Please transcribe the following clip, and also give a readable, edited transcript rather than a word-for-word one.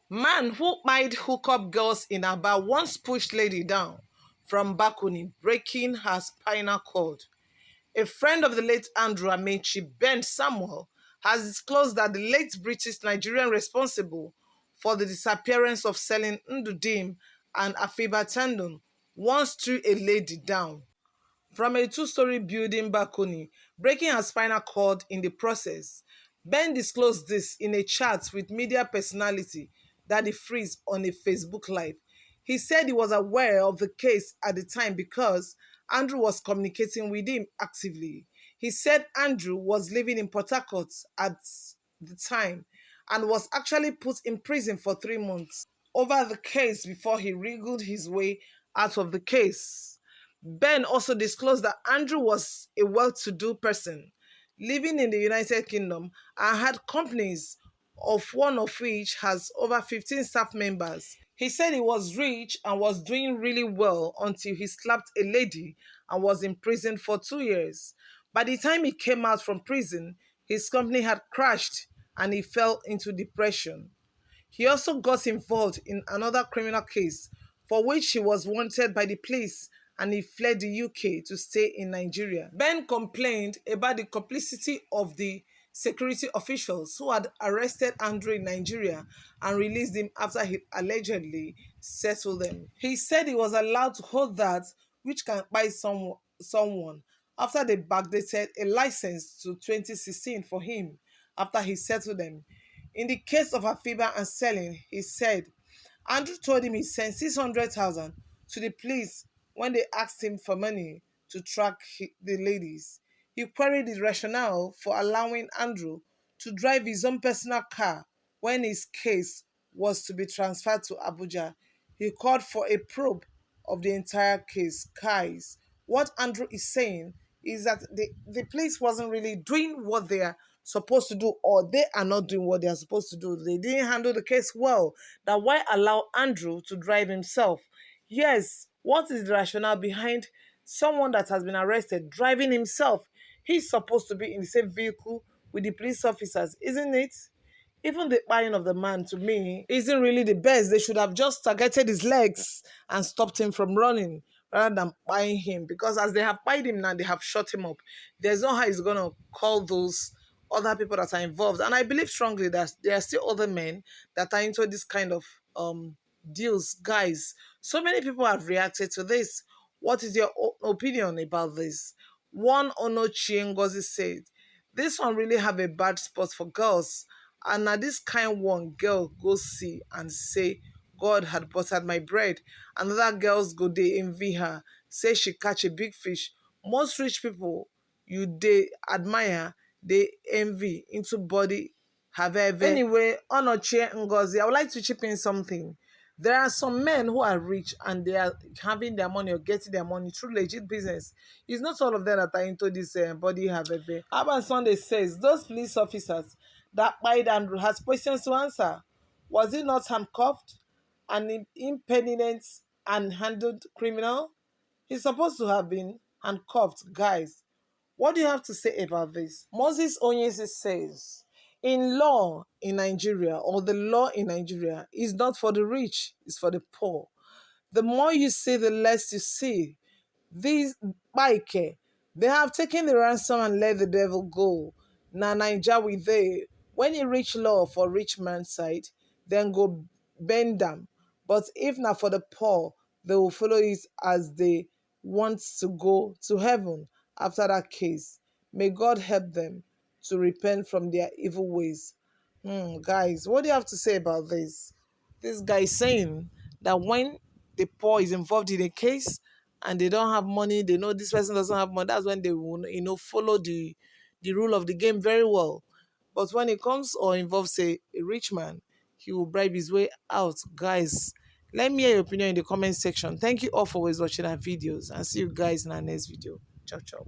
Man who might hook up girls in Aba once pushed lady down from balcony, breaking her spinal cord. A friend of the late Andrew Amechi, Ben Samuel, has disclosed that the late British Nigerian responsible for the disappearance of selling Ndudim and Afiba Tendon once threw a lady down from a two-story building balcony, breaking her spinal cord in the process. Ben disclosed this in a chat with media personality Daddy Freeze on a Facebook Live. He said he was aware of the case at the time because Andrew was communicating with him actively. He said Andrew was living in Port Harcourt at the time and was actually put in prison for 3 months over the case before he wriggled his way out of the case. Ben also disclosed that Andrew was a well-to-do person living in the United Kingdom and had companies, of one of which has over 15 staff members. He said he was rich and was doing really well until he slapped a lady and was in prison for 2 years. By the time he came out from prison, his company had crashed and he fell into depression. He also got involved in another criminal case for which he was wanted by the police and he fled the UK to stay in Nigeria. Ben complained about the complicity of the security officials who had arrested Andrew in Nigeria and released him after he allegedly settled them. He said he was allowed to hold that which can buy someone after they backdated a license to 2016 for him after he settled them. In the case of Afiba and selling, he said Andrew told him he sent 600,000 to the police when they asked him for money to track the ladies. He queried the rationale for allowing Andrew to drive his own personal car when his case was to be transferred to Abuja. He called for a probe of the entire case. Guys, what Andrew is saying is that the police wasn't really doing what they are supposed to do, or they are not doing what they are supposed to do. They didn't handle the case well. That why allow Andrew to drive himself? Yes, what is the rationale behind someone that has been arrested driving himself? He's supposed to be in the same vehicle with the police officers, isn't it? Even the buying of the man, to me, isn't really the best. They should have just targeted his legs and stopped him from running rather than buying him. Because as they have buyed him now, they have shut him up. There's no how he's going to call those other people that are involved. And I believe strongly that there are still other men that are into this kind of deals. Guys, so many people have reacted to this. What is your opinion about this? One Onochie Ngozi said, this one really have a bad spot for girls. And now this kind one girl go see and say, God had buttered my bread. Another girls go they envy her, say she catch a big fish. Most rich people you they admire, they envy into body have ever. Anyway, Onochie Ngozi, I would like to chip in something. There are some men who are rich and they are having their money or getting their money through legit business. It's not all of them that are into this body have ever. Urban Sunday says those police officers that Biden Andrew has questions to answer. Was he not handcuffed, an impenitent and handled criminal? He's supposed to have been handcuffed, guys. What do you have to say about this? Moses Onyesi says, in law in Nigeria, or the law in Nigeria, is not for the rich, it's for the poor. The more you see, the less you see. These bike, they have taken the ransom and let the devil go. Na Naija we they. When you reach law for rich man's side, then go bend them. But if not for the poor, they will follow it as they want to go to heaven after that case. May God help them to repent from their evil ways. Guys, what do you have to say about this? This guy is saying that when the poor is involved in a case and they don't have money, they know this person doesn't have money, that's when they will, follow the rule of the game very well. But when it comes or involves a rich man, he will bribe his way out. Guys, let me hear your opinion in the comment section. Thank you all for always watching our videos and see you guys in our next video. Ciao, ciao.